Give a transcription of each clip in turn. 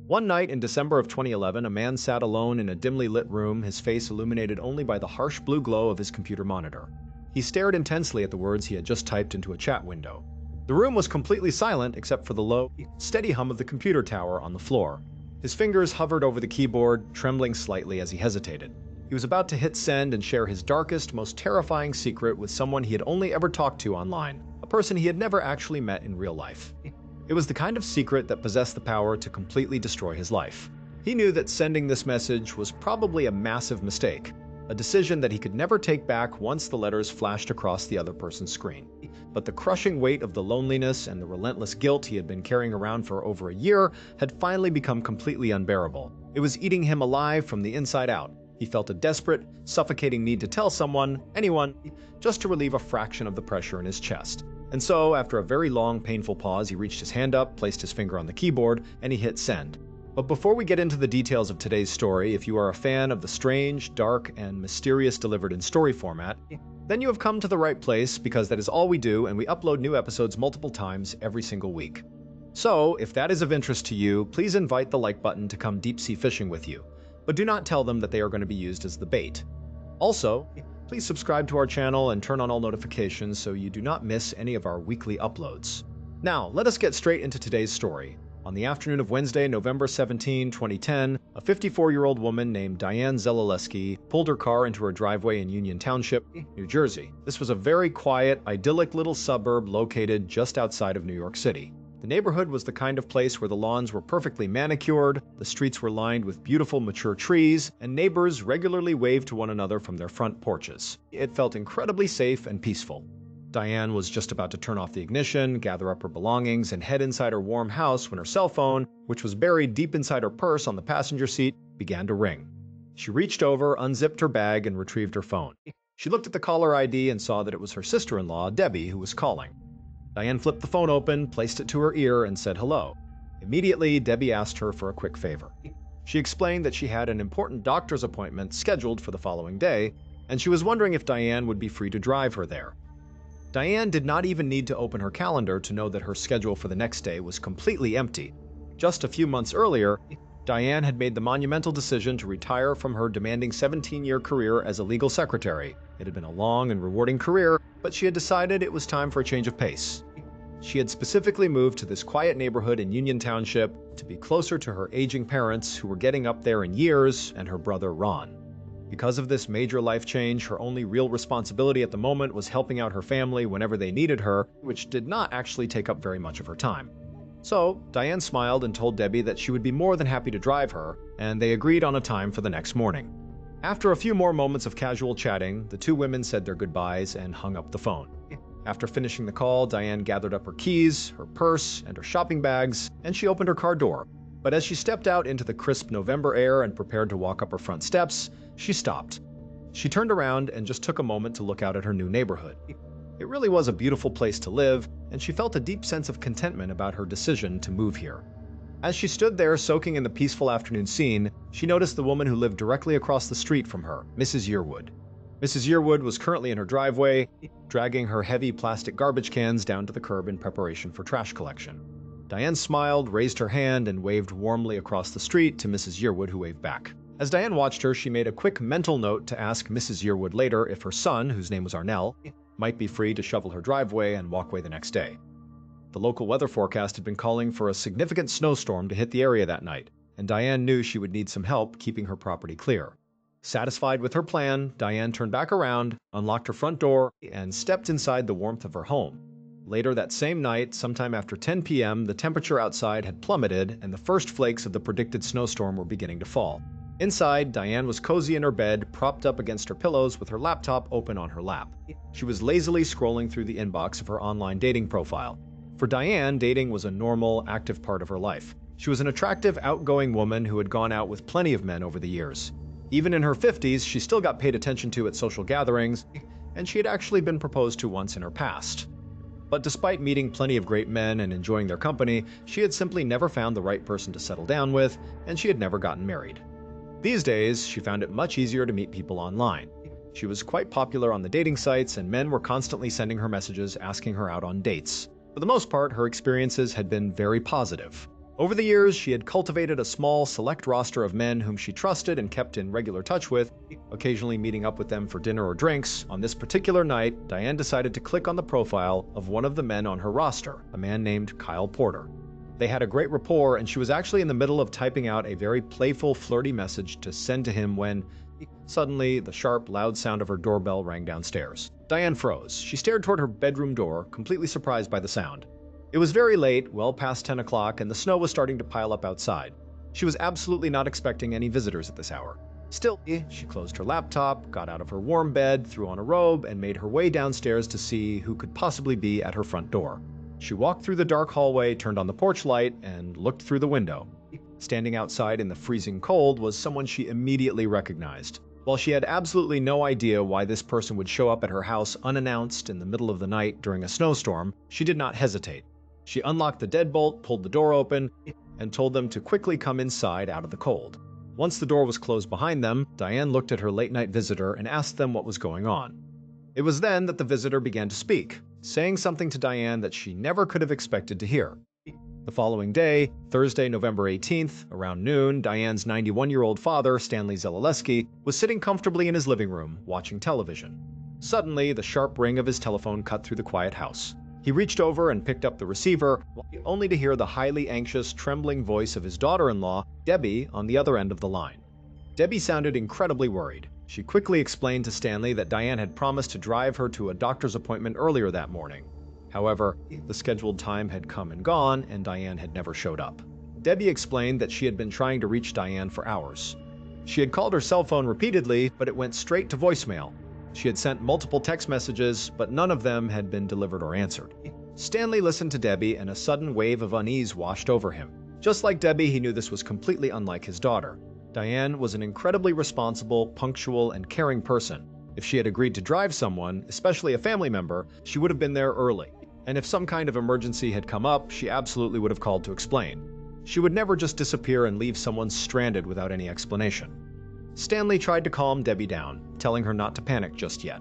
One night in December of 2011, a man sat alone in a dimly lit room, his face illuminated only by the harsh blue glow of his computer monitor. He stared intensely at the words he had just typed into a chat window. The room was completely silent except for the low, steady hum of the computer tower on the floor. His fingers hovered over the keyboard, trembling slightly as he hesitated. He was about to hit send and share his darkest, most terrifying secret with someone he had only ever talked to online, a person he had never actually met in real life. It was the kind of secret that possessed the power to completely destroy his life. He knew that sending this message was probably a massive mistake, a decision that he could never take back once the letters flashed across the other person's screen. But the crushing weight of the loneliness and the relentless guilt he had been carrying around for over a year had finally become completely unbearable. It was eating him alive from the inside out. He felt a desperate, suffocating need to tell someone, anyone, just to relieve a fraction of the pressure in his chest. And so, after a very long, painful pause, he reached his hand up, placed his finger on the keyboard, and he hit send. But before we get into the details of today's story, if you are a fan of the strange, dark, and mysterious delivered in story format, then you have come to the right place, because that is all we do, and we upload new episodes multiple times every single week. So, if that is of interest to you, please invite the like button to come deep-sea fishing with you, but do not tell them that they are going to be used as the bait. Also, please subscribe to our channel and turn on all notifications so you do not miss any of our weekly uploads. Now, let us get straight into today's story. On the afternoon of Wednesday, November 17, 2010, a 54-year-old woman named Diane Zeleleski pulled her car into her driveway in Union Township, New Jersey. This was a very quiet, idyllic little suburb located just outside of New York City. The neighborhood was the kind of place where the lawns were perfectly manicured, the streets were lined with beautiful mature trees, and neighbors regularly waved to one another from their front porches. It felt incredibly safe and peaceful. Diane was just about to turn off the ignition, gather up her belongings, and head inside her warm house when her cell phone, which was buried deep inside her purse on the passenger seat, began to ring. She reached over, unzipped her bag, and retrieved her phone. She looked at the caller ID and saw that it was her sister-in-law, Debbie, who was calling. Diane flipped the phone open, placed it to her ear, and said hello. Immediately, Debbie asked her for a quick favor. She explained that she had an important doctor's appointment scheduled for the following day, and she was wondering if Diane would be free to drive her there. Diane did not even need to open her calendar to know that her schedule for the next day was completely empty. Just a few months earlier, Diane had made the monumental decision to retire from her demanding 17-year career as a legal secretary. It had been a long and rewarding career, but she had decided it was time for a change of pace. She had specifically moved to this quiet neighborhood in Union Township to be closer to her aging parents who were getting up there in years and her brother Ron. Because of this major life change, her only real responsibility at the moment was helping out her family whenever they needed her, which did not actually take up very much of her time. So, Diane smiled and told Debbie that she would be more than happy to drive her, and they agreed on a time for the next morning. After a few more moments of casual chatting, the two women said their goodbyes and hung up the phone. After finishing the call, Diane gathered up her keys, her purse, and her shopping bags, and she opened her car door. But as she stepped out into the crisp November air and prepared to walk up her front steps, she stopped. She turned around and just took a moment to look out at her new neighborhood. It really was a beautiful place to live, and she felt a deep sense of contentment about her decision to move here. As she stood there soaking in the peaceful afternoon scene, she noticed the woman who lived directly across the street from her, Mrs. Yearwood. Mrs. Yearwood was currently in her driveway, dragging her heavy plastic garbage cans down to the curb in preparation for trash collection. Diane smiled, raised her hand, and waved warmly across the street to Mrs. Yearwood, who waved back. As Diane watched her, she made a quick mental note to ask Mrs. Yearwood later if her son, whose name was Arnell, might be free to shovel her driveway and walk away the next day. The local weather forecast had been calling for a significant snowstorm to hit the area that night, and Diane knew she would need some help keeping her property clear. Satisfied with her plan, Diane turned back around, unlocked her front door, and stepped inside the warmth of her home. Later that same night, sometime after 10 p.m., the temperature outside had plummeted and the first flakes of the predicted snowstorm were beginning to fall. Inside, Diane was cozy in her bed, propped up against her pillows with her laptop open on her lap. She was lazily scrolling through the inbox of her online dating profile. For Diane, dating was a normal, active part of her life. She was an attractive, outgoing woman who had gone out with plenty of men over the years. Even in her 50s, she still got paid attention to at social gatherings, and she had actually been proposed to once in her past. But despite meeting plenty of great men and enjoying their company, she had simply never found the right person to settle down with, and she had never gotten married. These days, she found it much easier to meet people online. She was quite popular on the dating sites, and men were constantly sending her messages asking her out on dates. For the most part, her experiences had been very positive. Over the years, she had cultivated a small, select roster of men whom she trusted and kept in regular touch with, occasionally meeting up with them for dinner or drinks. On this particular night, Diane decided to click on the profile of one of the men on her roster, a man named Kyle Porter. They had a great rapport, and she was actually in the middle of typing out a very playful, flirty message to send to him when, suddenly, the sharp, loud sound of her doorbell rang downstairs. Diane froze. She stared toward her bedroom door, completely surprised by the sound. It was very late, well past 10 o'clock, and the snow was starting to pile up outside. She was absolutely not expecting any visitors at this hour. Still, she closed her laptop, got out of her warm bed, threw on a robe, and made her way downstairs to see who could possibly be at her front door. She walked through the dark hallway, turned on the porch light, and looked through the window. Standing outside in the freezing cold was someone she immediately recognized. While she had absolutely no idea why this person would show up at her house unannounced in the middle of the night during a snowstorm, she did not hesitate. She unlocked the deadbolt, pulled the door open, and told them to quickly come inside out of the cold. Once the door was closed behind them, Diane looked at her late-night visitor and asked them what was going on. It was then that the visitor began to speak, saying something to Diane that she never could have expected to hear. The following day, Thursday, November 18th, around noon, Diane's 91-year-old father, Stanley Zeleleski, was sitting comfortably in his living room, watching television. Suddenly, the sharp ring of his telephone cut through the quiet house. He reached over and picked up the receiver, only to hear the highly anxious, trembling voice of his daughter-in-law, Debbie, on the other end of the line. Debbie sounded incredibly worried. She quickly explained to Stanley that Diane had promised to drive her to a doctor's appointment earlier that morning. However, the scheduled time had come and gone, and Diane had never showed up. Debbie explained that she had been trying to reach Diane for hours. She had called her cell phone repeatedly, but it went straight to voicemail. She had sent multiple text messages, but none of them had been delivered or answered. Stanley listened to Debbie, and a sudden wave of unease washed over him. Just like Debbie, he knew this was completely unlike his daughter. Diane was an incredibly responsible, punctual, and caring person. If she had agreed to drive someone, especially a family member, she would have been there early. And if some kind of emergency had come up, she absolutely would have called to explain. She would never just disappear and leave someone stranded without any explanation. Stanley tried to calm Debbie down, telling her not to panic just yet.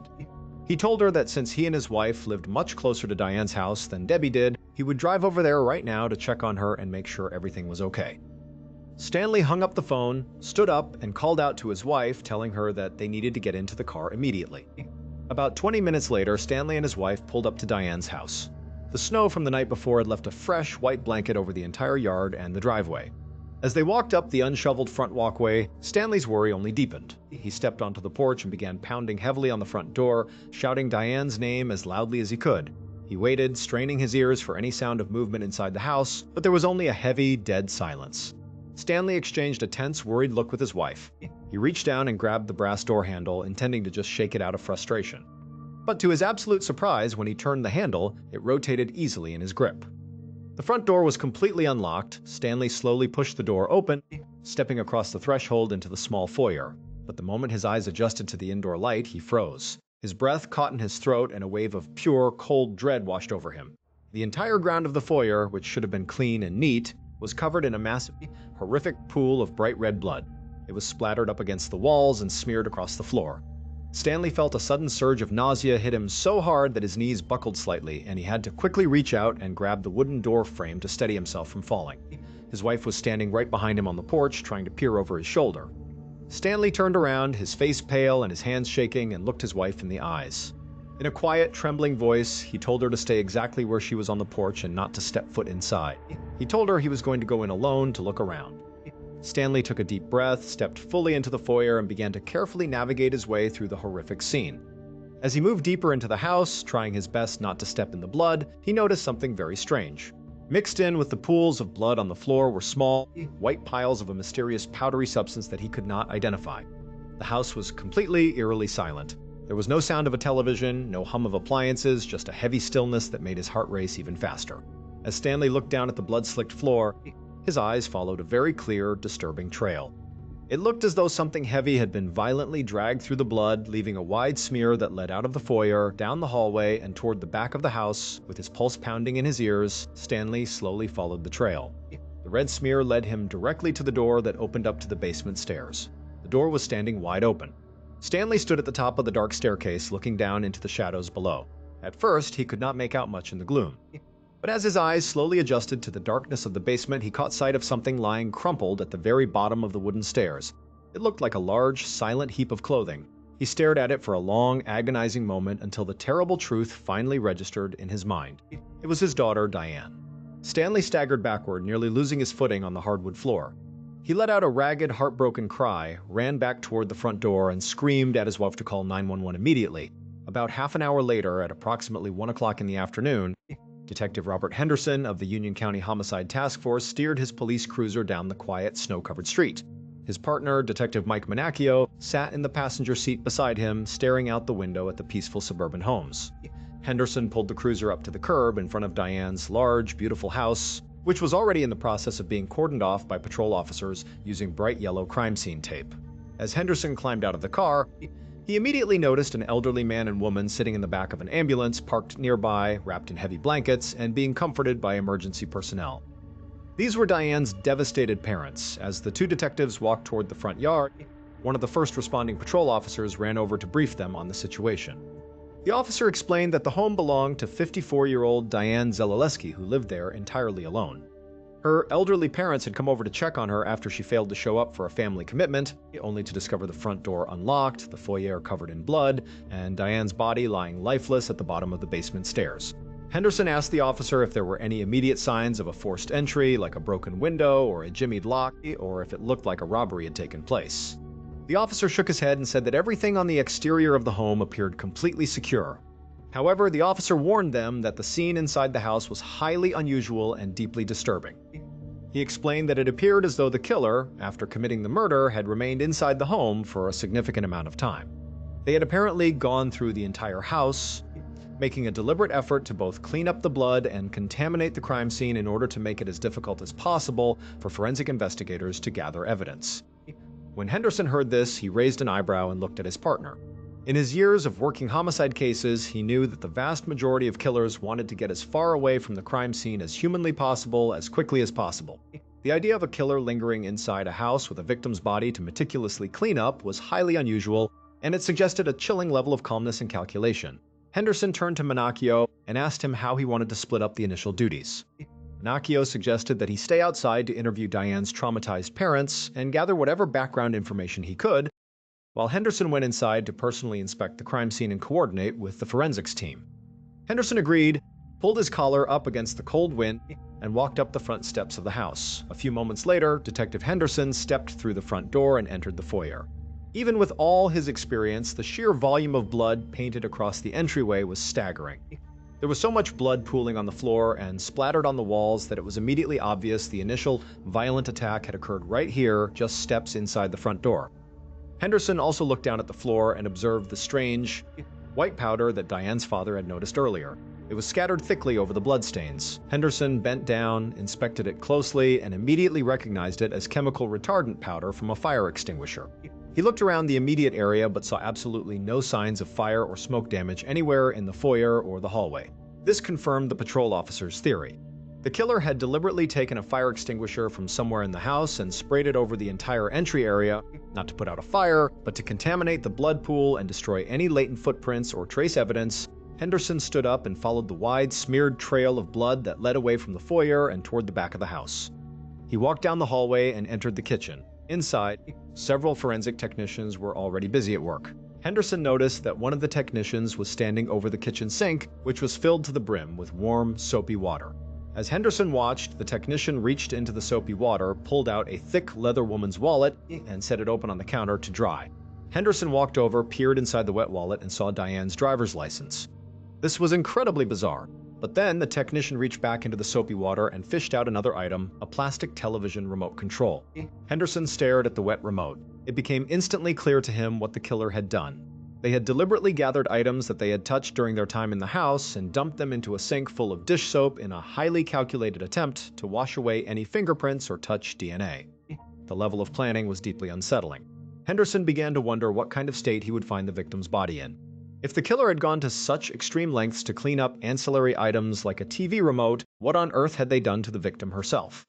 He told her that since he and his wife lived much closer to Diane's house than Debbie did, he would drive over there right now to check on her and make sure everything was okay. Stanley hung up the phone, stood up, and called out to his wife, telling her that they needed to get into the car immediately. About 20 minutes later, Stanley and his wife pulled up to Diane's house. The snow from the night before had left a fresh, white blanket over the entire yard and the driveway. As they walked up the unshoveled front walkway, Stanley's worry only deepened. He stepped onto the porch and began pounding heavily on the front door, shouting Diane's name as loudly as he could. He waited, straining his ears for any sound of movement inside the house, but there was only a heavy, dead silence. Stanley exchanged a tense, worried look with his wife. He reached down and grabbed the brass door handle, intending to just shake it out of frustration. But to his absolute surprise, when he turned the handle, it rotated easily in his grip. The front door was completely unlocked. Stanley slowly pushed the door open, stepping across the threshold into the small foyer. But the moment his eyes adjusted to the indoor light, he froze. His breath caught in his throat, and a wave of pure, cold dread washed over him. The entire ground of the foyer, which should have been clean and neat, was covered in a massive, horrific pool of bright red blood. It was splattered up against the walls and smeared across the floor. Stanley felt a sudden surge of nausea hit him so hard that his knees buckled slightly, and he had to quickly reach out and grab the wooden door frame to steady himself from falling. His wife was standing right behind him on the porch, trying to peer over his shoulder. Stanley turned around, his face pale and his hands shaking, and looked his wife in the eyes. In a quiet, trembling voice, he told her to stay exactly where she was on the porch and not to step foot inside. He told her he was going to go in alone to look around. Stanley took a deep breath, stepped fully into the foyer, and began to carefully navigate his way through the horrific scene. As he moved deeper into the house, trying his best not to step in the blood, he noticed something very strange. Mixed in with the pools of blood on the floor were small, white piles of a mysterious powdery substance that he could not identify. The house was completely, eerily silent. There was no sound of a television, no hum of appliances, just a heavy stillness that made his heart race even faster. As Stanley looked down at the blood-slicked floor, his eyes followed a very clear, disturbing trail. It looked as though something heavy had been violently dragged through the blood, leaving a wide smear that led out of the foyer, down the hallway, and toward the back of the house. With his pulse pounding in his ears, Stanley slowly followed the trail. The red smear led him directly to the door that opened up to the basement stairs. The door was standing wide open. Stanley stood at the top of the dark staircase, looking down into the shadows below. At first, he could not make out much in the gloom. But as his eyes slowly adjusted to the darkness of the basement, he caught sight of something lying crumpled at the very bottom of the wooden stairs. It looked like a large, silent heap of clothing. He stared at it for a long, agonizing moment until the terrible truth finally registered in his mind. It was his daughter, Diane. Stanley staggered backward, nearly losing his footing on the hardwood floor. He let out a ragged, heartbroken cry, ran back toward the front door, and screamed at his wife to call 911 immediately. About half an hour later, at approximately 1 o'clock in the afternoon, Detective Robert Henderson of the Union County Homicide Task Force steered his police cruiser down the quiet, snow-covered street. His partner, Detective Mike Manacchio, sat in the passenger seat beside him, staring out the window at the peaceful suburban homes. Henderson pulled the cruiser up to the curb in front of Diane's large, beautiful house, which was already in the process of being cordoned off by patrol officers using bright yellow crime scene tape. As Henderson climbed out of the car, he immediately noticed an elderly man and woman sitting in the back of an ambulance parked nearby, wrapped in heavy blankets, and being comforted by emergency personnel. These were Diane's devastated parents. As the two detectives walked toward the front yard, one of the first responding patrol officers ran over to brief them on the situation. The officer explained that the home belonged to 54-year-old Diane Zeleleski, who lived there entirely alone. Her elderly parents had come over to check on her after she failed to show up for a family commitment, only to discover the front door unlocked, the foyer covered in blood, and Diane's body lying lifeless at the bottom of the basement stairs. Henderson asked the officer if there were any immediate signs of a forced entry, like a broken window or a jimmied lock, or if it looked like a robbery had taken place. The officer shook his head and said that everything on the exterior of the home appeared completely secure. However, the officer warned them that the scene inside the house was highly unusual and deeply disturbing. He explained that it appeared as though the killer, after committing the murder, had remained inside the home for a significant amount of time. They had apparently gone through the entire house, making a deliberate effort to both clean up the blood and contaminate the crime scene in order to make it as difficult as possible for forensic investigators to gather evidence. When Henderson heard this, he raised an eyebrow and looked at his partner. In his years of working homicide cases, he knew that the vast majority of killers wanted to get as far away from the crime scene as humanly possible, as quickly as possible. The idea of a killer lingering inside a house with a victim's body to meticulously clean up was highly unusual, and it suggested a chilling level of calmness and calculation. Henderson turned to Manacchio and asked him how he wanted to split up the initial duties. Manacchio suggested that he stay outside to interview Diane's traumatized parents and gather whatever background information he could, while Henderson went inside to personally inspect the crime scene and coordinate with the forensics team. Henderson agreed, pulled his collar up against the cold wind, and walked up the front steps of the house. A few moments later, Detective Henderson stepped through the front door and entered the foyer. Even with all his experience, the sheer volume of blood painted across the entryway was staggering. There was so much blood pooling on the floor and splattered on the walls that it was immediately obvious the initial violent attack had occurred right here, just steps inside the front door. Henderson also looked down at the floor and observed the strange, white powder that Diane's father had noticed earlier. It was scattered thickly over the bloodstains. Henderson bent down, inspected it closely, and immediately recognized it as chemical retardant powder from a fire extinguisher. He looked around the immediate area but saw absolutely no signs of fire or smoke damage anywhere in the foyer or the hallway. This confirmed the patrol officer's theory. The killer had deliberately taken a fire extinguisher from somewhere in the house and sprayed it over the entire entry area, not to put out a fire, but to contaminate the blood pool and destroy any latent footprints or trace evidence. Henderson stood up and followed the wide, smeared trail of blood that led away from the foyer and toward the back of the house. He walked down the hallway and entered the kitchen. Inside, several forensic technicians were already busy at work. Henderson noticed that one of the technicians was standing over the kitchen sink, which was filled to the brim with warm, soapy water. As Henderson watched, the technician reached into the soapy water, pulled out a thick leather woman's wallet, and set it open on the counter to dry. Henderson walked over, peered inside the wet wallet, and saw Diane's driver's license. This was incredibly bizarre. But then the technician reached back into the soapy water and fished out another item, a plastic television remote control. Henderson stared at the wet remote. It became instantly clear to him what the killer had done. They had deliberately gathered items that they had touched during their time in the house and dumped them into a sink full of dish soap in a highly calculated attempt to wash away any fingerprints or touch DNA. The level of planning was deeply unsettling. Henderson began to wonder what kind of state he would find the victim's body in. If the killer had gone to such extreme lengths to clean up ancillary items like a TV remote, what on earth had they done to the victim herself?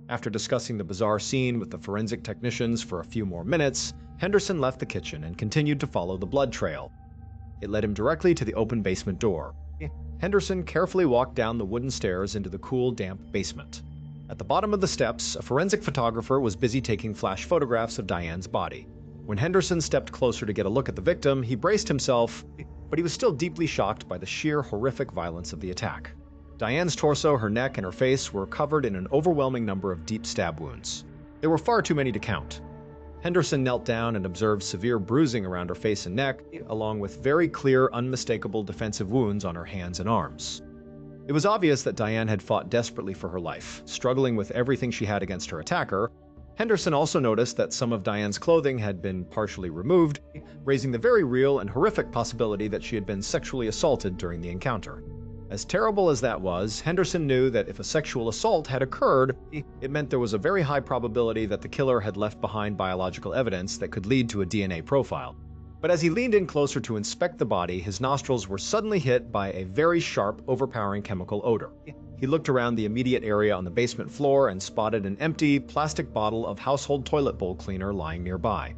After discussing the bizarre scene with the forensic technicians for a few more minutes, Henderson left the kitchen and continued to follow the blood trail. It led him directly to the open basement door. Henderson carefully walked down the wooden stairs into the cool, damp basement. At the bottom of the steps, a forensic photographer was busy taking flash photographs of Diane's body. When Henderson stepped closer to get a look at the victim, he braced himself, but he was still deeply shocked by the sheer horrific violence of the attack. Diane's torso, her neck, and her face were covered in an overwhelming number of deep stab wounds. There were far too many to count. Henderson knelt down and observed severe bruising around her face and neck, along with very clear, unmistakable defensive wounds on her hands and arms. It was obvious that Diane had fought desperately for her life, struggling with everything she had against her attacker. Henderson also noticed that some of Diane's clothing had been partially removed, raising the very real and horrific possibility that she had been sexually assaulted during the encounter. As terrible as that was, Henderson knew that if a sexual assault had occurred, it meant there was a very high probability that the killer had left behind biological evidence that could lead to a DNA profile. But as he leaned in closer to inspect the body, his nostrils were suddenly hit by a very sharp, overpowering chemical odor. He looked around the immediate area on the basement floor and spotted an empty, plastic bottle of household toilet bowl cleaner lying nearby.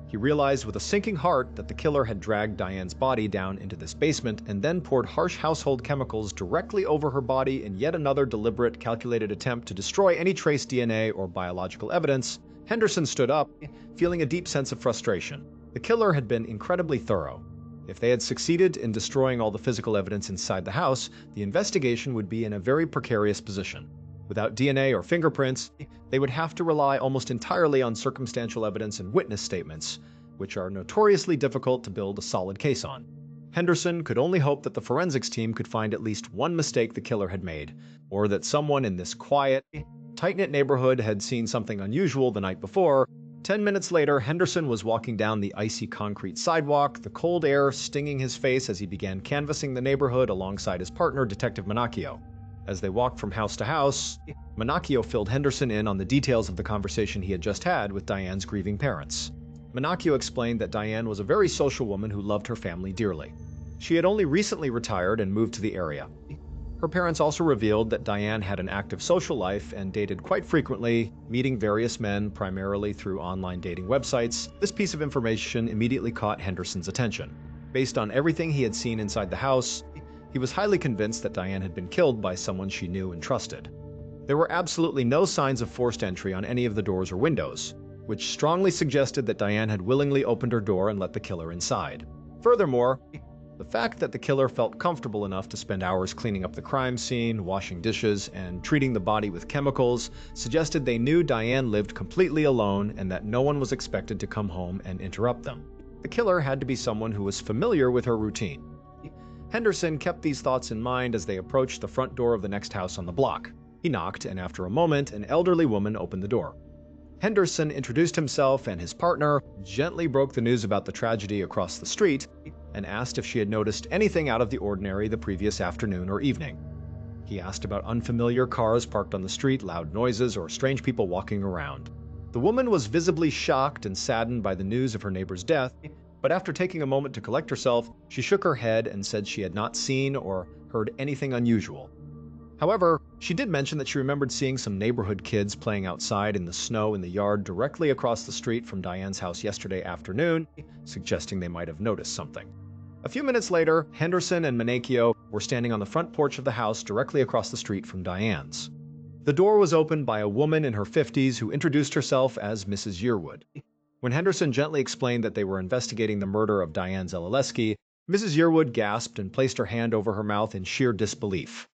He realized with a sinking heart that the killer had dragged Diane's body down into this basement and then poured harsh household chemicals directly over her body in yet another deliberate, calculated attempt to destroy any trace DNA or biological evidence. Henderson stood up, feeling a deep sense of frustration. The killer had been incredibly thorough. If they had succeeded in destroying all the physical evidence inside the house, the investigation would be in a very precarious position. Without DNA or fingerprints, they would have to rely almost entirely on circumstantial evidence and witness statements, which are notoriously difficult to build a solid case on. Henderson could only hope that the forensics team could find at least one mistake the killer had made, or that someone in this quiet, tight-knit neighborhood had seen something unusual the night before. 10 minutes later, Henderson was walking down the icy concrete sidewalk, the cold air stinging his face as he began canvassing the neighborhood alongside his partner, Detective Manacchio. As they walked from house to house, Manacchio filled Henderson in on the details of the conversation he had just had with Diane's grieving parents. Manacchio explained that Diane was a very social woman who loved her family dearly. She had only recently retired and moved to the area. Her parents also revealed that Diane had an active social life and dated quite frequently, meeting various men primarily through online dating websites. This piece of information immediately caught Henderson's attention. Based on everything he had seen inside the house, he was highly convinced that Diane had been killed by someone she knew and trusted. There were absolutely no signs of forced entry on any of the doors or windows, which strongly suggested that Diane had willingly opened her door and let the killer inside. Furthermore, the fact that the killer felt comfortable enough to spend hours cleaning up the crime scene, washing dishes, and treating the body with chemicals suggested they knew Diane lived completely alone and that no one was expected to come home and interrupt them. The killer had to be someone who was familiar with her routine. Henderson kept these thoughts in mind as they approached the front door of the next house on the block. He knocked, and after a moment, an elderly woman opened the door. Henderson introduced himself and his partner, gently broke the news about the tragedy across the street, and asked if she had noticed anything out of the ordinary the previous afternoon or evening. He asked about unfamiliar cars parked on the street, loud noises, or strange people walking around. The woman was visibly shocked and saddened by the news of her neighbor's death, but after taking a moment to collect herself, she shook her head and said she had not seen or heard anything unusual. However, she did mention that she remembered seeing some neighborhood kids playing outside in the snow in the yard directly across the street from Diane's house yesterday afternoon, suggesting they might have noticed something. A few minutes later, Henderson and Manacchio were standing on the front porch of the house directly across the street from Diane's. The door was opened by a woman in her 50s who introduced herself as Mrs. Yearwood. When Henderson gently explained that they were investigating the murder of Diane Zeleleski, Mrs. Yearwood gasped and placed her hand over her mouth in sheer disbelief.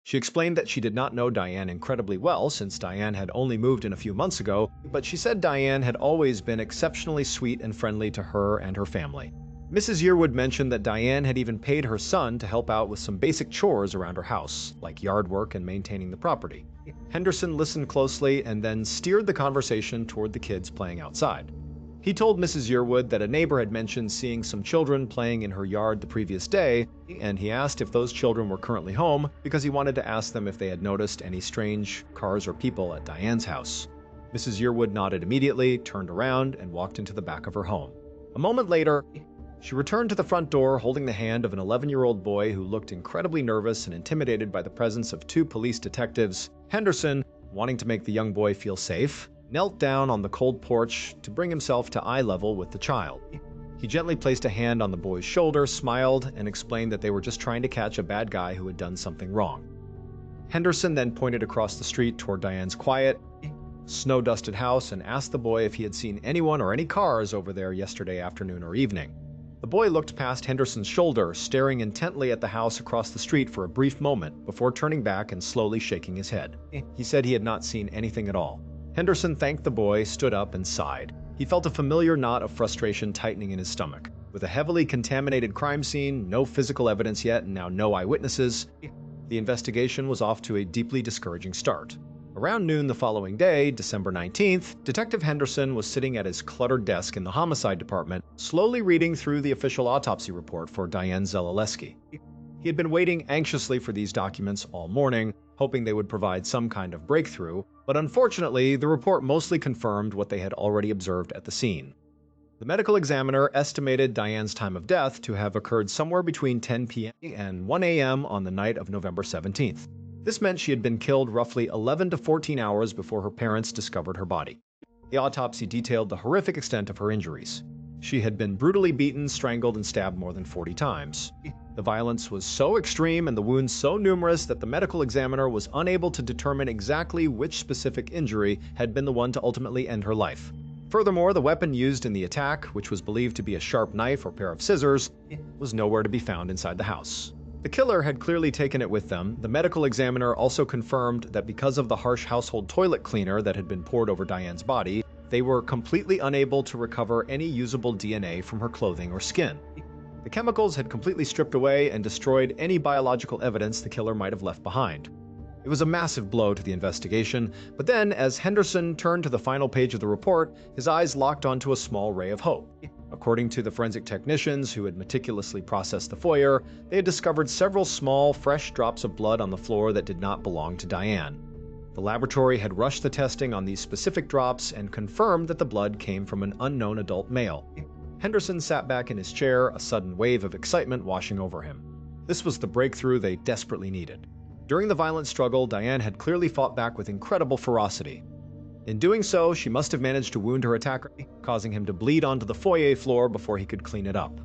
She explained that she did not know Diane incredibly well since Diane had only moved in a few months ago, but she said Diane had always been exceptionally sweet and friendly to her and her family. Mrs. Yearwood mentioned that Diane had even paid her son to help out with some basic chores around her house, like yard work and maintaining the property. Henderson listened closely and then steered the conversation toward the kids playing outside. He told Mrs. Yearwood that a neighbor had mentioned seeing some children playing in her yard the previous day, and he asked if those children were currently home because he wanted to ask them if they had noticed any strange cars or people at Diane's house. Mrs. Yearwood nodded immediately, turned around, and walked into the back of her home. A moment later, she returned to the front door holding the hand of an 11-year-old boy who looked incredibly nervous and intimidated by the presence of two police detectives. Henderson, wanting to make the young boy feel safe, knelt down on the cold porch to bring himself to eye level with the child. He gently placed a hand on the boy's shoulder, smiled, and explained that they were just trying to catch a bad guy who had done something wrong. Henderson then pointed across the street toward Diane's quiet, snow-dusted house and asked the boy if he had seen anyone or any cars over there yesterday afternoon or evening. The boy looked past Henderson's shoulder, staring intently at the house across the street for a brief moment before turning back and slowly shaking his head. He said he had not seen anything at all. Henderson thanked the boy, stood up, and sighed. He felt a familiar knot of frustration tightening in his stomach. With a heavily contaminated crime scene, no physical evidence yet, and now no eyewitnesses, the investigation was off to a deeply discouraging start. Around noon the following day, December 19th, Detective Henderson was sitting at his cluttered desk in the homicide department, slowly reading through the official autopsy report for Diane Zeleleski. He had been waiting anxiously for these documents all morning, hoping they would provide some kind of breakthrough, but unfortunately, the report mostly confirmed what they had already observed at the scene. The medical examiner estimated Diane's time of death to have occurred somewhere between 10 p.m. and 1 a.m. on the night of November 17th. This meant she had been killed roughly 11 to 14 hours before her parents discovered her body. The autopsy detailed the horrific extent of her injuries. She had been brutally beaten, strangled, and stabbed more than 40 times. The violence was so extreme and the wounds so numerous that the medical examiner was unable to determine exactly which specific injury had been the one to ultimately end her life. Furthermore, the weapon used in the attack, which was believed to be a sharp knife or pair of scissors, was nowhere to be found inside the house. The killer had clearly taken it with them. The medical examiner also confirmed that because of the harsh household toilet cleaner that had been poured over Diane's body, they were completely unable to recover any usable DNA from her clothing or skin. The chemicals had completely stripped away and destroyed any biological evidence the killer might have left behind. It was a massive blow to the investigation, but then, as Henderson turned to the final page of the report, his eyes locked onto a small ray of hope. According to the forensic technicians who had meticulously processed the foyer, they had discovered several small, fresh drops of blood on the floor that did not belong to Diane. The laboratory had rushed the testing on these specific drops and confirmed that the blood came from an unknown adult male. Henderson sat back in his chair, a sudden wave of excitement washing over him. This was the breakthrough they desperately needed. During the violent struggle, Diane had clearly fought back with incredible ferocity. In doing so, she must have managed to wound her attacker, causing him to bleed onto the foyer floor before he could clean it up.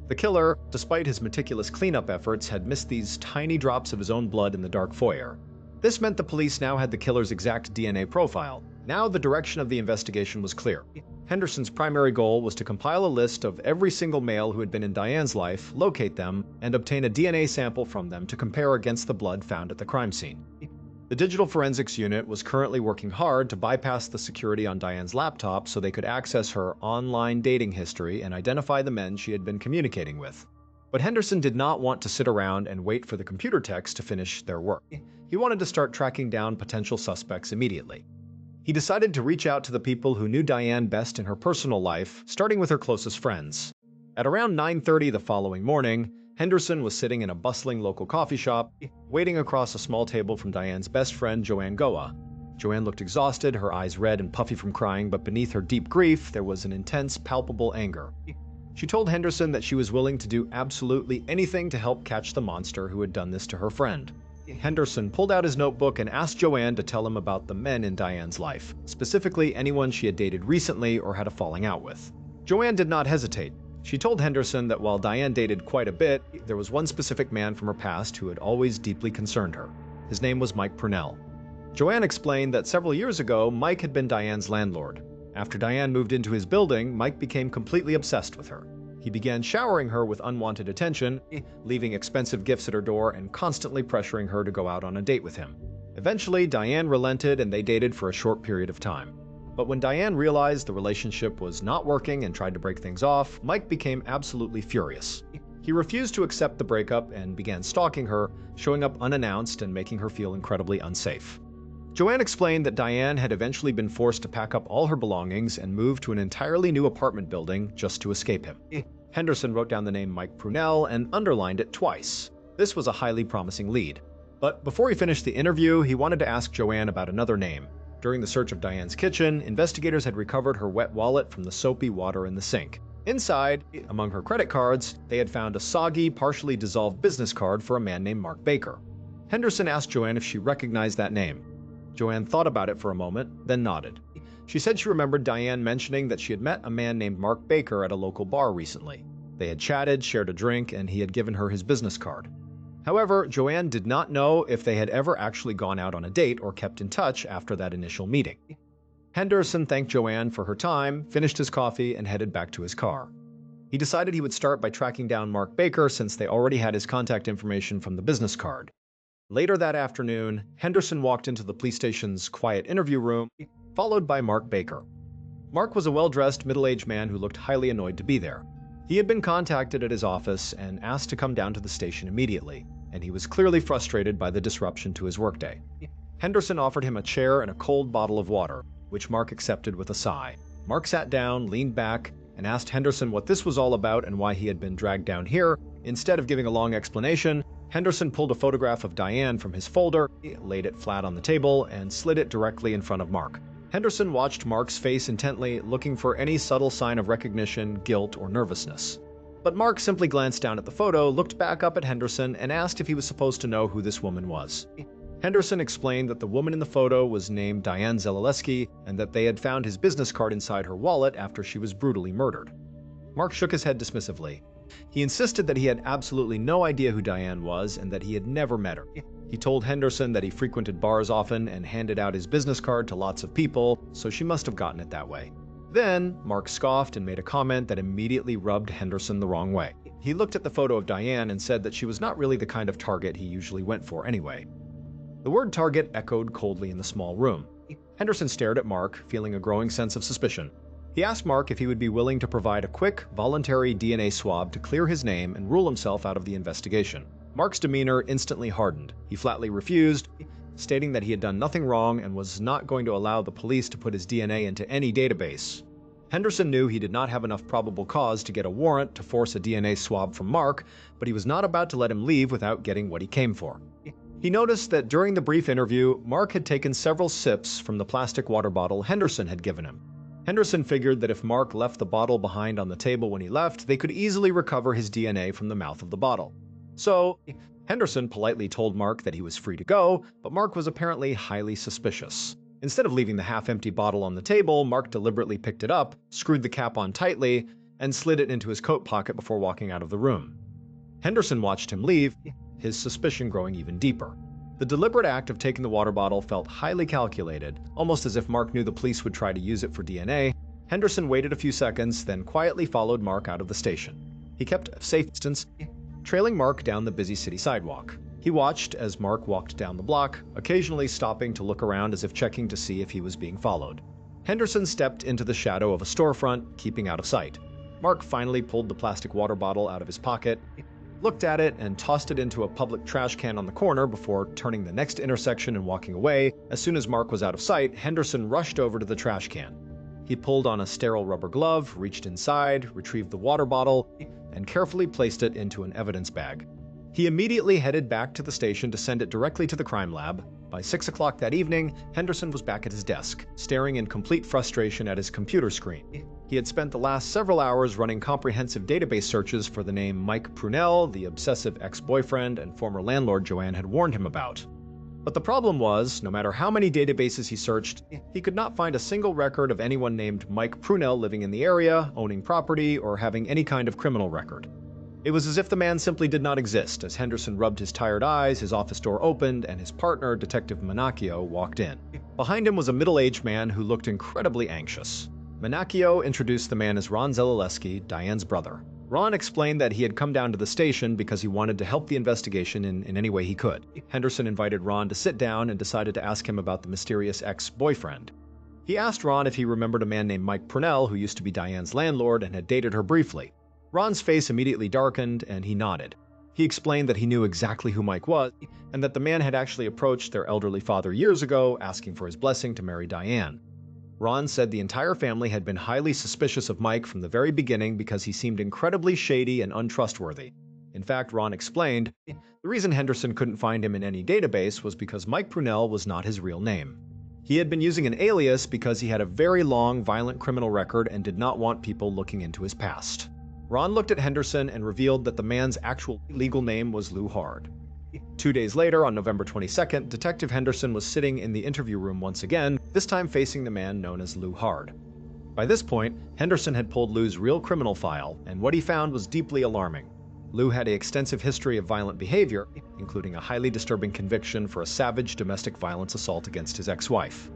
The killer, despite his meticulous cleanup efforts, had missed these tiny drops of his own blood in the dark foyer. This meant the police now had the killer's exact DNA profile. Now the direction of the investigation was clear. Henderson's primary goal was to compile a list of every single male who had been in Diane's life, locate them, and obtain a DNA sample from them to compare against the blood found at the crime scene. The digital forensics unit was currently working hard to bypass the security on Diane's laptop so they could access her online dating history and identify the men she had been communicating with. But Henderson did not want to sit around and wait for the computer techs to finish their work. He wanted to start tracking down potential suspects immediately. He decided to reach out to the people who knew Diane best in her personal life, starting with her closest friends. At around 9:30 the following morning, Henderson was sitting in a bustling local coffee shop, waiting across a small table from Diane's best friend, Joanne Goa. Joanne looked exhausted, her eyes red and puffy from crying, but beneath her deep grief, there was an intense, palpable anger. She told Henderson that she was willing to do absolutely anything to help catch the monster who had done this to her friend. Henderson pulled out his notebook and asked Joanne to tell him about the men in Diane's life, specifically anyone she had dated recently or had a falling out with. Joanne did not hesitate. She told Henderson that while Diane dated quite a bit, there was one specific man from her past who had always deeply concerned her. His name was Mike Purnell. Joanne explained that several years ago, Mike had been Diane's landlord. After Diane moved into his building, Mike became completely obsessed with her. He began showering her with unwanted attention, leaving expensive gifts at her door and constantly pressuring her to go out on a date with him. Eventually, Diane relented and they dated for a short period of time. But when Diane realized the relationship was not working and tried to break things off, Mike became absolutely furious. He refused to accept the breakup and began stalking her, showing up unannounced and making her feel incredibly unsafe. Joanne explained that Diane had eventually been forced to pack up all her belongings and move to an entirely new apartment building just to escape him. Henderson wrote down the name Mike Purnell and underlined it twice. This was a highly promising lead. But before he finished the interview, he wanted to ask Joanne about another name. During the search of Diane's kitchen, investigators had recovered her wet wallet from the soapy water in the sink. Inside, among her credit cards, they had found a soggy, partially dissolved business card for a man named Mark Baker. Henderson asked Joanne if she recognized that name. Joanne thought about it for a moment, then nodded. She said she remembered Diane mentioning that she had met a man named Mark Baker at a local bar recently. They had chatted, shared a drink, and he had given her his business card. However, Joanne did not know if they had ever actually gone out on a date or kept in touch after that initial meeting. Henderson thanked Joanne for her time, finished his coffee, and headed back to his car. He decided he would start by tracking down Mark Baker since they already had his contact information from the business card. Later that afternoon, Henderson walked into the police station's quiet interview room, followed by Mark Baker. Mark was a well-dressed, middle-aged man who looked highly annoyed to be there. He had been contacted at his office and asked to come down to the station immediately, and he was clearly frustrated by the disruption to his workday. Henderson offered him a chair and a cold bottle of water, which Mark accepted with a sigh. Mark sat down, leaned back, and asked Henderson what this was all about and why he had been dragged down here. Instead of giving a long explanation, Henderson pulled a photograph of Diane from his folder, laid it flat on the table, and slid it directly in front of Mark. Henderson watched Mark's face intently, looking for any subtle sign of recognition, guilt, or nervousness. But Mark simply glanced down at the photo, looked back up at Henderson, and asked if he was supposed to know who this woman was. Henderson explained that the woman in the photo was named Diane Zeleleski and that they had found his business card inside her wallet after she was brutally murdered. Mark shook his head dismissively. He insisted that he had absolutely no idea who Diane was and that he had never met her. He told Henderson that he frequented bars often and handed out his business card to lots of people, so she must have gotten it that way. Then, Mark scoffed and made a comment that immediately rubbed Henderson the wrong way. He looked at the photo of Diane and said that she was not really the kind of target he usually went for anyway. The word target echoed coldly in the small room. Henderson stared at Mark, feeling a growing sense of suspicion. He asked Mark if he would be willing to provide a quick, voluntary DNA swab to clear his name and rule himself out of the investigation. Mark's demeanor instantly hardened. He flatly refused, stating that he had done nothing wrong and was not going to allow the police to put his DNA into any database. Henderson knew he did not have enough probable cause to get a warrant to force a DNA swab from Mark, but he was not about to let him leave without getting what he came for. He noticed that during the brief interview, Mark had taken several sips from the plastic water bottle Henderson had given him. Henderson figured that if Mark left the bottle behind on the table when he left, they could easily recover his DNA from the mouth of the bottle. So, Henderson politely told Mark that he was free to go, but Mark was apparently highly suspicious. Instead of leaving the half-empty bottle on the table, Mark deliberately picked it up, screwed the cap on tightly, and slid it into his coat pocket before walking out of the room. Henderson watched him leave, his suspicion growing even deeper. The deliberate act of taking the water bottle felt highly calculated, almost as if Mark knew the police would try to use it for DNA. Henderson waited a few seconds, then quietly followed Mark out of the station. He kept a safe distance, trailing Mark down the busy city sidewalk. He watched as Mark walked down the block, occasionally stopping to look around as if checking to see if he was being followed. Henderson stepped into the shadow of a storefront, keeping out of sight. Mark finally pulled the plastic water bottle out of his pocket, looked at it, and tossed it into a public trash can on the corner before turning the next intersection and walking away. As soon as Mark was out of sight, Henderson rushed over to the trash can. He pulled on a sterile rubber glove, reached inside, retrieved the water bottle, and carefully placed it into an evidence bag. He immediately headed back to the station to send it directly to the crime lab. By 6 o'clock that evening, Henderson was back at his desk, staring in complete frustration at his computer screen. He had spent the last several hours running comprehensive database searches for the name Mike Prunell, the obsessive ex-boyfriend and former landlord Joanne had warned him about. But the problem was, no matter how many databases he searched, he could not find a single record of anyone named Mike Prunell living in the area, owning property, or having any kind of criminal record. It was as if the man simply did not exist. As Henderson rubbed his tired eyes, his office door opened, and his partner, Detective Manacchio, walked in. Behind him was a middle-aged man who looked incredibly anxious. Manacchio introduced the man as Ron Zeleleski, Diane's brother. Ron explained that he had come down to the station because he wanted to help the investigation in any way he could. Henderson invited Ron to sit down and decided to ask him about the mysterious ex-boyfriend. He asked Ron if he remembered a man named Mike Prunell who used to be Diane's landlord and had dated her briefly. Ron's face immediately darkened, and he nodded. He explained that he knew exactly who Mike was, and that the man had actually approached their elderly father years ago, asking for his blessing to marry Diane. Ron said the entire family had been highly suspicious of Mike from the very beginning because he seemed incredibly shady and untrustworthy. In fact, Ron explained, the reason Henderson couldn't find him in any database was because Mike Prunell was not his real name. He had been using an alias because he had a very long, violent criminal record and did not want people looking into his past. Ron looked at Henderson and revealed that the man's actual legal name was Lou Hard. 2 days later, on November 22nd, Detective Henderson was sitting in the interview room once again, this time facing the man known as Lou Hard. By this point, Henderson had pulled Lou's real criminal file, and what he found was deeply alarming. Lou had an extensive history of violent behavior, including a highly disturbing conviction for a savage domestic violence assault against his ex-wife.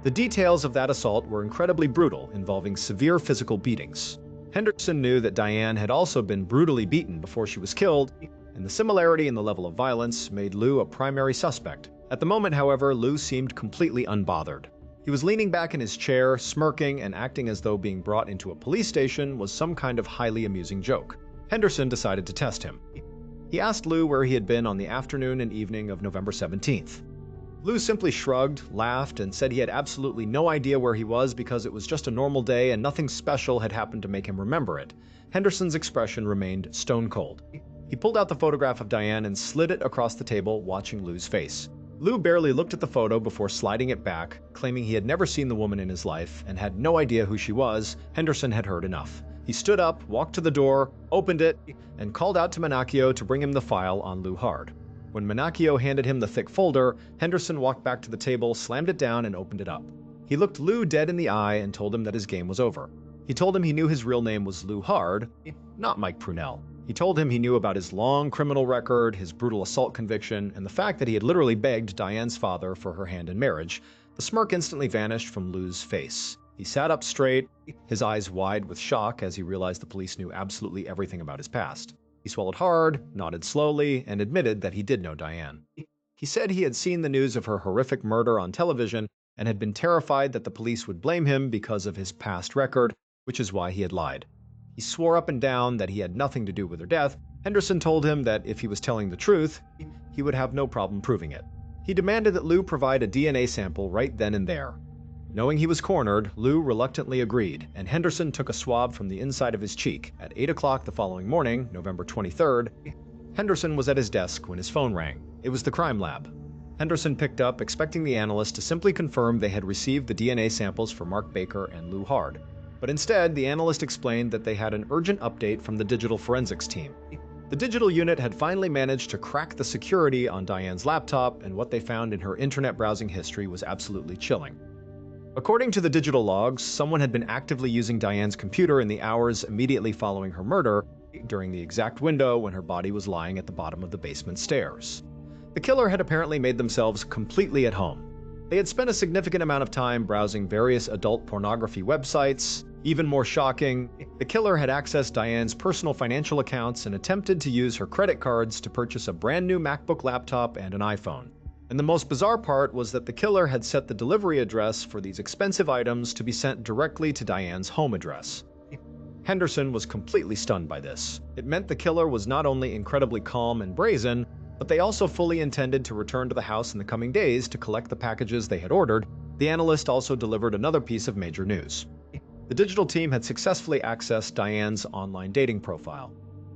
The details of that assault were incredibly brutal, involving severe physical beatings. Henderson knew that Diane had also been brutally beaten before she was killed, and the similarity in the level of violence made Lou a primary suspect. At the moment, however, Lou seemed completely unbothered. He was leaning back in his chair, smirking and acting as though being brought into a police station was some kind of highly amusing joke. Henderson decided to test him. He asked Lou where he had been on the afternoon and evening of November 17th. Lou simply shrugged, laughed, and said he had absolutely no idea where he was because it was just a normal day and nothing special had happened to make him remember it. Henderson's expression remained stone cold. He pulled out the photograph of Diane and slid it across the table, watching Lou's face. Lou barely looked at the photo before sliding it back, claiming he had never seen the woman in his life and had no idea who she was. Henderson had heard enough. He stood up, walked to the door, opened it, and called out to Menacchio to bring him the file on Lou Hard. When Menacchio handed him the thick folder, Henderson walked back to the table, slammed it down, and opened it up. He looked Lou dead in the eye and told him that his game was over. He told him he knew his real name was Lou Hard, not Mike Prunell. He told him he knew about his long criminal record, his brutal assault conviction, and the fact that he had literally begged Diane's father for her hand in marriage. The smirk instantly vanished from Lou's face. He sat up straight, his eyes wide with shock as he realized the police knew absolutely everything about his past. He swallowed hard, nodded slowly, and admitted that he did know Diane. He said he had seen the news of her horrific murder on television and had been terrified that the police would blame him because of his past record, which is why he had lied. He swore up and down that he had nothing to do with her death. Henderson told him that if he was telling the truth, he would have no problem proving it. He demanded that Lou provide a DNA sample right then and there. Knowing he was cornered, Lou reluctantly agreed, and Henderson took a swab from the inside of his cheek. At 8 o'clock the following morning, November 23rd, Henderson was at his desk when his phone rang. It was the crime lab. Henderson picked up, expecting the analyst to simply confirm they had received the DNA samples for Mark Baker and Lou Hard. But instead, the analyst explained that they had an urgent update from the digital forensics team. The digital unit had finally managed to crack the security on Diane's laptop, and what they found in her internet browsing history was absolutely chilling. According to the digital logs, someone had been actively using Diane's computer in the hours immediately following her murder, during the exact window when her body was lying at the bottom of the basement stairs. The killer had apparently made themselves completely at home. They had spent a significant amount of time browsing various adult pornography websites. Even more shocking, the killer had accessed Diane's personal financial accounts and attempted to use her credit cards to purchase a brand new MacBook laptop and an iPhone. And the most bizarre part was that the killer had set the delivery address for these expensive items to be sent directly to Diane's home address. Henderson was completely stunned by this. It meant the killer was not only incredibly calm and brazen, but they also fully intended to return to the house in the coming days to collect the packages they had ordered. The analyst also delivered another piece of major news. The digital team had successfully accessed Diane's online dating profile.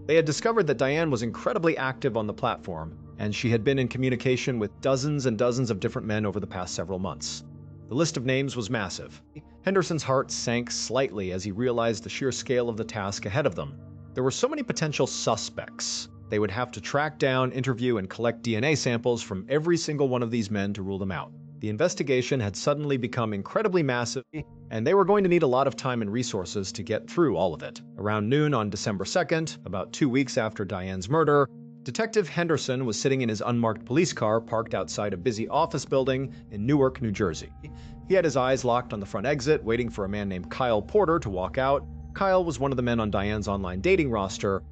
They had discovered that Diane was incredibly active on the platform, and she had been in communication with dozens and dozens of different men over the past several months. The list of names was massive. Henderson's heart sank slightly as he realized the sheer scale of the task ahead of them. There were so many potential suspects. They would have to track down, interview, and collect DNA samples from every single one of these men to rule them out. The investigation had suddenly become incredibly massive, and they were going to need a lot of time and resources to get through all of it. Around noon on December 2nd, about 2 weeks after Diane's murder, Detective Henderson was sitting in his unmarked police car parked outside a busy office building in Newark, New Jersey. He had his eyes locked on the front exit, waiting for a man named Kyle Porter to walk out. Kyle was one of the men on Diane's online dating roster,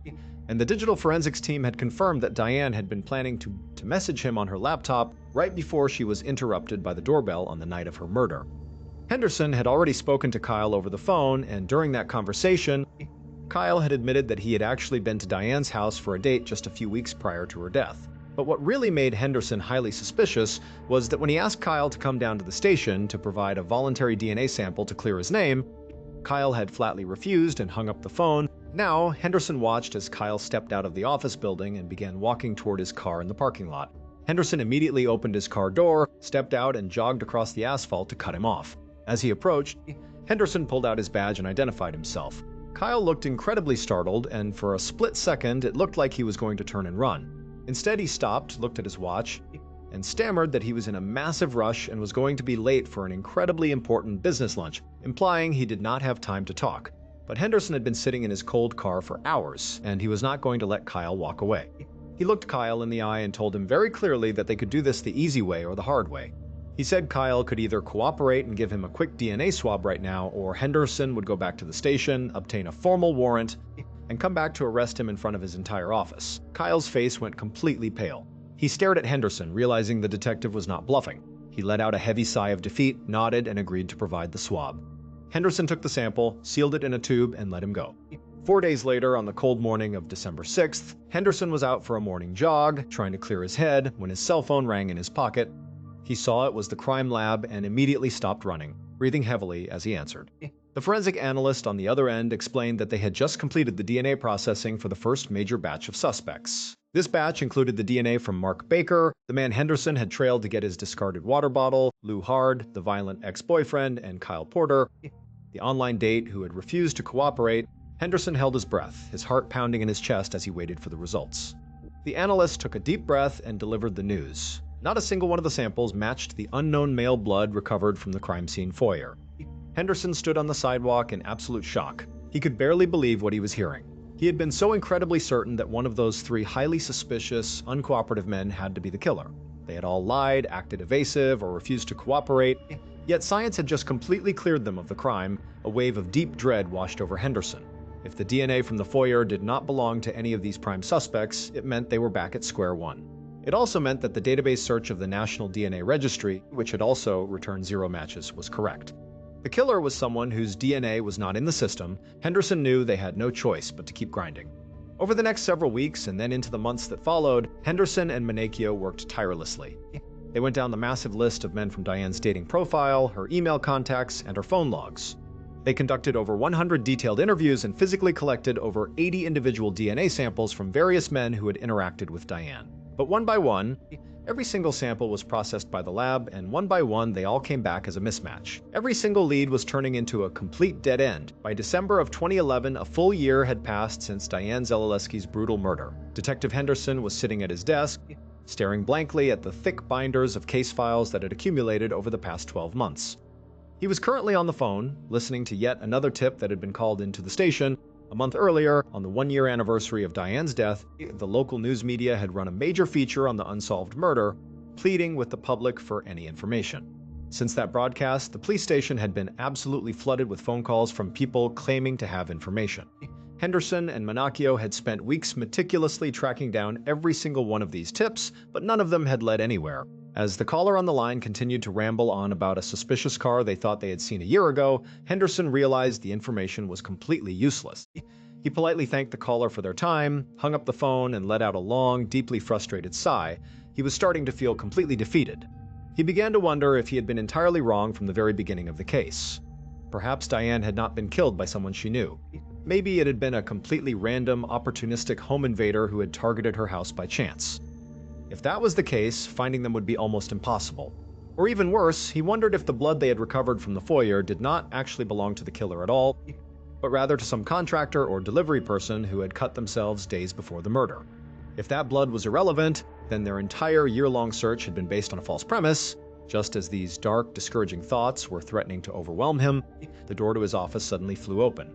and the digital forensics team had confirmed that Diane had been planning to message him on her laptop right before she was interrupted by the doorbell on the night of her murder. Henderson had already spoken to Kyle over the phone, and during that conversation, Kyle had admitted that he had actually been to Diane's house for a date just a few weeks prior to her death. But what really made Henderson highly suspicious was that when he asked Kyle to come down to the station to provide a voluntary DNA sample to clear his name, Kyle had flatly refused and hung up the phone. Now, Henderson watched as Kyle stepped out of the office building and began walking toward his car in the parking lot. Henderson immediately opened his car door, stepped out, and jogged across the asphalt to cut him off. As he approached, Henderson pulled out his badge and identified himself. Kyle looked incredibly startled, and for a split second, it looked like he was going to turn and run. Instead, he stopped, looked at his watch, and stammered that he was in a massive rush and was going to be late for an incredibly important business lunch, implying he did not have time to talk. But Henderson had been sitting in his cold car for hours, and he was not going to let Kyle walk away. He looked Kyle in the eye and told him very clearly that they could do this the easy way or the hard way. He said Kyle could either cooperate and give him a quick DNA swab right now, or Henderson would go back to the station, obtain a formal warrant, and come back to arrest him in front of his entire office. Kyle's face went completely pale. He stared at Henderson, realizing the detective was not bluffing. He let out a heavy sigh of defeat, nodded, and agreed to provide the swab. Henderson took the sample, sealed it in a tube, and let him go. 4 days later, on the cold morning of December 6th, Henderson was out for a morning jog, trying to clear his head, when his cell phone rang in his pocket. He saw it was the crime lab and immediately stopped running, breathing heavily as he answered. The forensic analyst on the other end explained that they had just completed the DNA processing for the first major batch of suspects. This batch included the DNA from Mark Baker, the man Henderson had trailed to get his discarded water bottle, Lou Hard, the violent ex-boyfriend, and Kyle Porter, the online date who had refused to cooperate. Henderson held his breath, his heart pounding in his chest as he waited for the results. The analyst took a deep breath and delivered the news. Not a single one of the samples matched the unknown male blood recovered from the crime scene foyer. Henderson stood on the sidewalk in absolute shock. He could barely believe what he was hearing. He had been so incredibly certain that one of those three highly suspicious, uncooperative men had to be the killer. They had all lied, acted evasive, or refused to cooperate. Yet science had just completely cleared them of the crime. A wave of deep dread washed over Henderson. If the DNA from the foyer did not belong to any of these prime suspects, it meant they were back at square one. It also meant that the database search of the National DNA Registry, which had also returned 0 matches, was correct. The killer was someone whose DNA was not in the system. Henderson knew they had no choice but to keep grinding. Over the next several weeks and then into the months that followed, Henderson and Menachio worked tirelessly. They went down the massive list of men from Diane's dating profile, her email contacts, and her phone logs. They conducted over 100 detailed interviews and physically collected over 80 individual DNA samples from various men who had interacted with Diane. But one by one, every single sample was processed by the lab, and one by one they all came back as a mismatch. Every single lead was turning into a complete dead end. By December of 2011, a full year had passed since Diane Zeleleski's brutal murder. Detective Henderson was sitting at his desk, staring blankly at the thick binders of case files that had accumulated over the past 12 months. He was currently on the phone, listening to yet another tip that had been called into the station. A month earlier, on the 1-year anniversary of Diane's death, the local news media had run a major feature on the unsolved murder, pleading with the public for any information. Since that broadcast, the police station had been absolutely flooded with phone calls from people claiming to have information. Henderson and Menachio had spent weeks meticulously tracking down every single one of these tips, but none of them had led anywhere. As the caller on the line continued to ramble on about a suspicious car they thought they had seen a year ago, Henderson realized the information was completely useless. He politely thanked the caller for their time, hung up the phone, and let out a long, deeply frustrated sigh. He was starting to feel completely defeated. He began to wonder if he had been entirely wrong from the very beginning of the case. Perhaps Diane had not been killed by someone she knew. Maybe it had been a completely random, opportunistic home invader who had targeted her house by chance. If that was the case, finding them would be almost impossible. Or even worse, he wondered if the blood they had recovered from the foyer did not actually belong to the killer at all, but rather to some contractor or delivery person who had cut themselves days before the murder. If that blood was irrelevant, then their entire year-long search had been based on a false premise. Just as these dark, discouraging thoughts were threatening to overwhelm him, the door to his office suddenly flew open.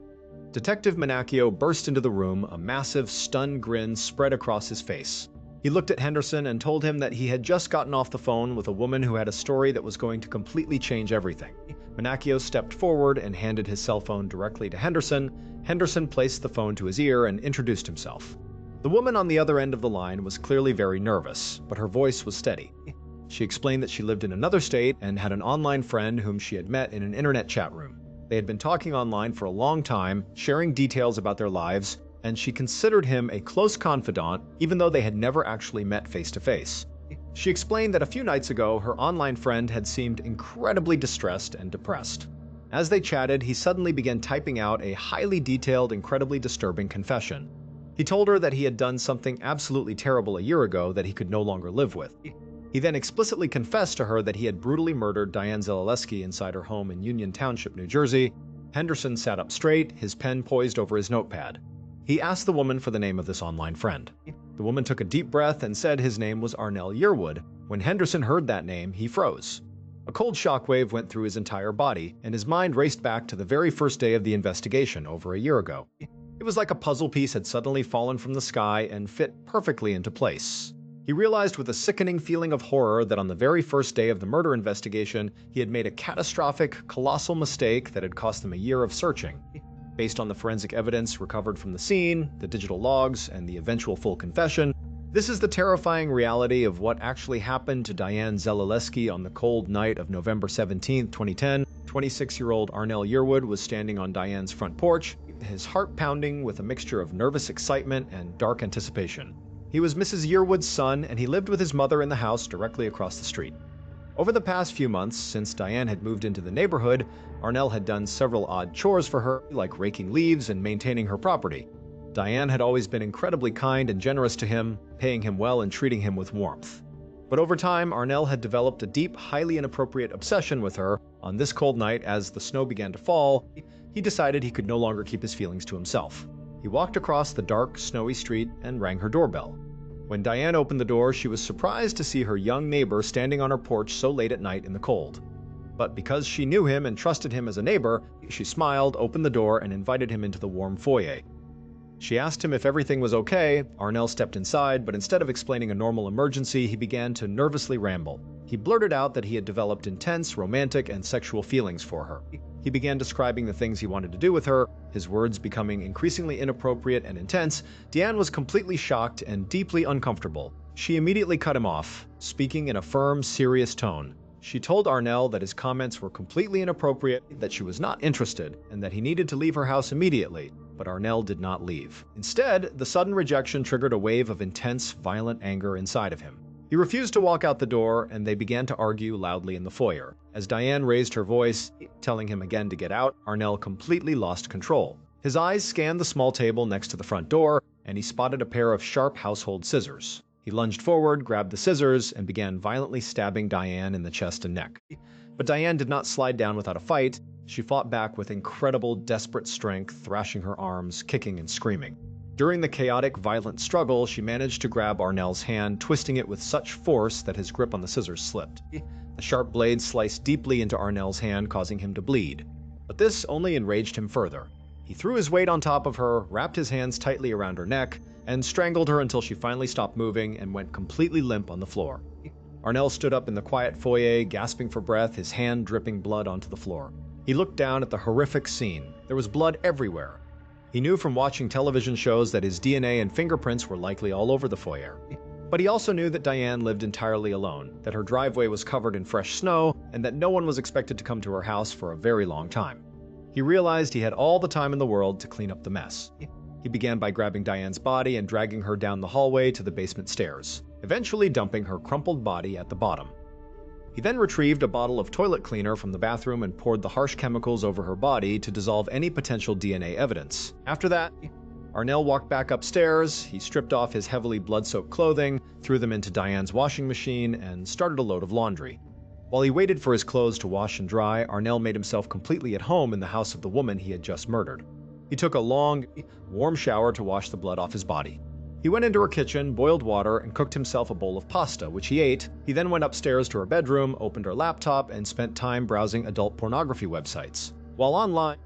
Detective Menachio burst into the room, a massive, stunned grin spread across his face. He looked at Henderson and told him that he had just gotten off the phone with a woman who had a story that was going to completely change everything. Menachio stepped forward and handed his cell phone directly to Henderson. Henderson placed the phone to his ear and introduced himself. The woman on the other end of the line was clearly very nervous, but her voice was steady. She explained that she lived in another state and had an online friend whom she had met in an internet chat room. They had been talking online for a long time, sharing details about their lives, and she considered him a close confidant, even though they had never actually met face-to-face. She explained that a few nights ago, her online friend had seemed incredibly distressed and depressed. As they chatted, he suddenly began typing out a highly detailed, incredibly disturbing confession. He told her that he had done something absolutely terrible a year ago that he could no longer live with. He then explicitly confessed to her that he had brutally murdered Diane Zeleleski inside her home in Union Township, New Jersey. Henderson sat up straight, his pen poised over his notepad. He asked the woman for the name of this online friend. The woman took a deep breath and said his name was Arnell Yearwood. When Henderson heard that name, he froze. A cold shockwave went through his entire body, and his mind raced back to the very first day of the investigation over a year ago. It was like a puzzle piece had suddenly fallen from the sky and fit perfectly into place. He realized with a sickening feeling of horror that on the very first day of the murder investigation, he had made a catastrophic, colossal mistake that had cost them a year of searching. Based on the forensic evidence recovered from the scene, the digital logs, and the eventual full confession, this is the terrifying reality of what actually happened to Diane Zeleleski on the cold night of November 17, 2010. 26-year-old Arnell Yearwood was standing on Diane's front porch, his heart pounding with a mixture of nervous excitement and dark anticipation. He was Mrs. Yearwood's son, and he lived with his mother in the house directly across the street. Over the past few months, since Diane had moved into the neighborhood, Arnell had done several odd chores for her, like raking leaves and maintaining her property. Diane had always been incredibly kind and generous to him, paying him well and treating him with warmth. But over time, Arnell had developed a deep, highly inappropriate obsession with her. On this cold night, as the snow began to fall, he decided he could no longer keep his feelings to himself. He walked across the dark, snowy street and rang her doorbell. When Diane opened the door, she was surprised to see her young neighbor standing on her porch so late at night in the cold. But because she knew him and trusted him as a neighbor, she smiled, opened the door, and invited him into the warm foyer. She asked him if everything was okay. Arnell stepped inside, but instead of explaining a normal emergency, he began to nervously ramble. He blurted out that he had developed intense, romantic, and sexual feelings for her. He began describing the things he wanted to do with her, his words becoming increasingly inappropriate and intense. Diane was completely shocked and deeply uncomfortable. She immediately cut him off, speaking in a firm, serious tone. She told Arnell that his comments were completely inappropriate, that she was not interested, and that he needed to leave her house immediately. But Arnell did not leave. Instead, the sudden rejection triggered a wave of intense, violent anger inside of him. He refused to walk out the door, and they began to argue loudly in the foyer. As Diane raised her voice, telling him again to get out, Arnell completely lost control. His eyes scanned the small table next to the front door, and he spotted a pair of sharp household scissors. He lunged forward, grabbed the scissors, and began violently stabbing Diane in the chest and neck. But Diane did not slide down without a fight. She fought back with incredible, desperate strength, thrashing her arms, kicking and screaming. During the chaotic, violent struggle, she managed to grab Arnell's hand, twisting it with such force that his grip on the scissors slipped. The sharp blade sliced deeply into Arnell's hand, causing him to bleed. But this only enraged him further. He threw his weight on top of her, wrapped his hands tightly around her neck, and strangled her until she finally stopped moving and went completely limp on the floor. Arnell stood up in the quiet foyer, gasping for breath, his hand dripping blood onto the floor. He looked down at the horrific scene. There was blood everywhere. He knew from watching television shows that his DNA and fingerprints were likely all over the foyer. But he also knew that Diane lived entirely alone, that her driveway was covered in fresh snow, and that no one was expected to come to her house for a very long time. He realized he had all the time in the world to clean up the mess. He began by grabbing Diane's body and dragging her down the hallway to the basement stairs, eventually dumping her crumpled body at the bottom. He then retrieved a bottle of toilet cleaner from the bathroom and poured the harsh chemicals over her body to dissolve any potential DNA evidence. After that, Arnell walked back upstairs. He stripped off his heavily blood-soaked clothing, threw them into Diane's washing machine, and started a load of laundry. While he waited for his clothes to wash and dry, Arnell made himself completely at home in the house of the woman he had just murdered. He took a long, warm shower to wash the blood off his body. He went into her kitchen, boiled water, and cooked himself a bowl of pasta, which he ate. He then went upstairs to her bedroom, opened her laptop, and spent time browsing adult pornography websites. While online,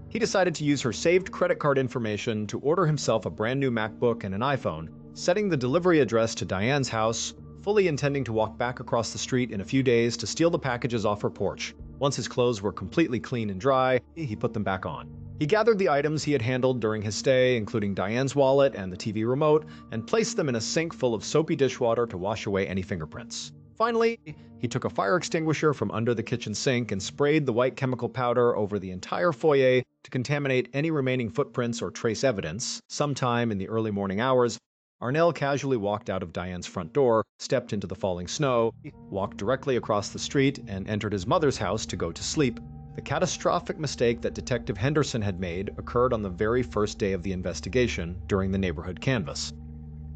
he decided to use her saved credit card information to order himself a brand new MacBook and an iPhone, setting the delivery address to Diane's house, fully intending to walk back across the street in a few days to steal the packages off her porch. Once his clothes were completely clean and dry, he put them back on. He gathered the items he had handled during his stay, including Diane's wallet and the TV remote, and placed them in a sink full of soapy dishwater to wash away any fingerprints. Finally, he took a fire extinguisher from under the kitchen sink and sprayed the white chemical powder over the entire foyer to contaminate any remaining footprints or trace evidence. Sometime in the early morning hours, Arnell casually walked out of Diane's front door, stepped into the falling snow, walked directly across the street, and entered his mother's house to go to sleep. The catastrophic mistake that Detective Henderson had made occurred on the very first day of the investigation during the neighborhood canvass.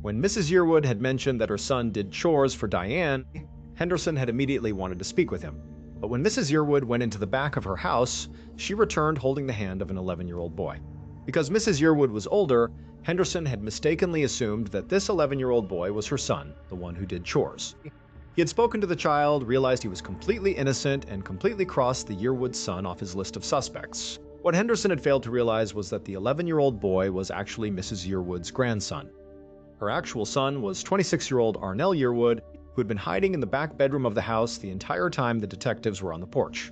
When Mrs. Yearwood had mentioned that her son did chores for Diane, Henderson had immediately wanted to speak with him. But when Mrs. Yearwood went into the back of her house, she returned holding the hand of an 11-year-old boy. Because Mrs. Yearwood was older, Henderson had mistakenly assumed that this 11-year-old boy was her son, the one who did chores. He had spoken to the child, realized he was completely innocent, and completely crossed the Yearwood son off his list of suspects. What Henderson had failed to realize was that the 11-year-old boy was actually Mrs. Yearwood's grandson. Her actual son was 26-year-old Arnell Yearwood, who had been hiding in the back bedroom of the house the entire time the detectives were on the porch.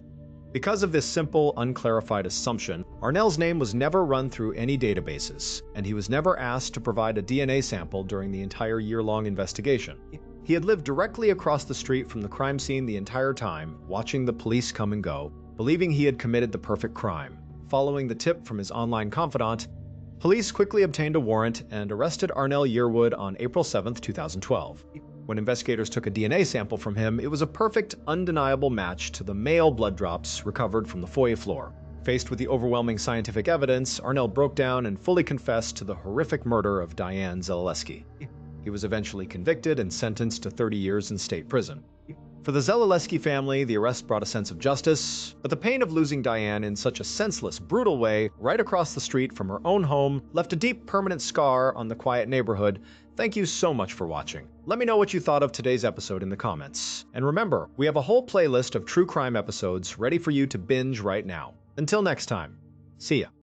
Because of this simple, unclarified assumption, Arnell's name was never run through any databases, and he was never asked to provide a DNA sample during the entire year-long investigation. He had lived directly across the street from the crime scene the entire time, watching the police come and go, believing he had committed the perfect crime. Following the tip from his online confidant, police quickly obtained a warrant and arrested Arnell Yearwood on April 7, 2012. When investigators took a DNA sample from him, it was a perfect, undeniable match to the male blood drops recovered from the foyer floor. Faced with the overwhelming scientific evidence, Arnell broke down and fully confessed to the horrific murder of Diane Zeleleski. He was eventually convicted and sentenced to 30 years in state prison. For the Zeleleski family, the arrest brought a sense of justice, but the pain of losing Diane in such a senseless, brutal way, right across the street from her own home, left a deep, permanent scar on the quiet neighborhood. Thank you so much for watching. Let me know what you thought of today's episode in the comments. And remember, we have a whole playlist of true crime episodes ready for you to binge right now. Until next time, see ya.